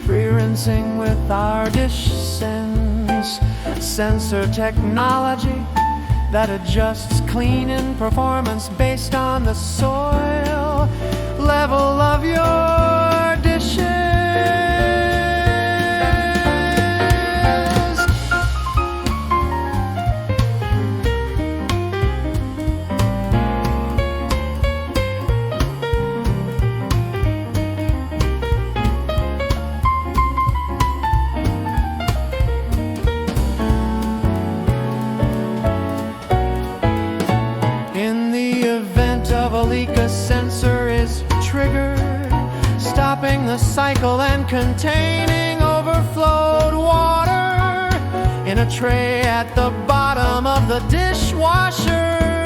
pre-rinsing with our dish sense sensor technology that adjusts cleaning performance based on the soil level of your dishes. A leak, a sensor is triggered, stopping the cycle and containing overflowed water in a tray at the bottom of the dishwasher.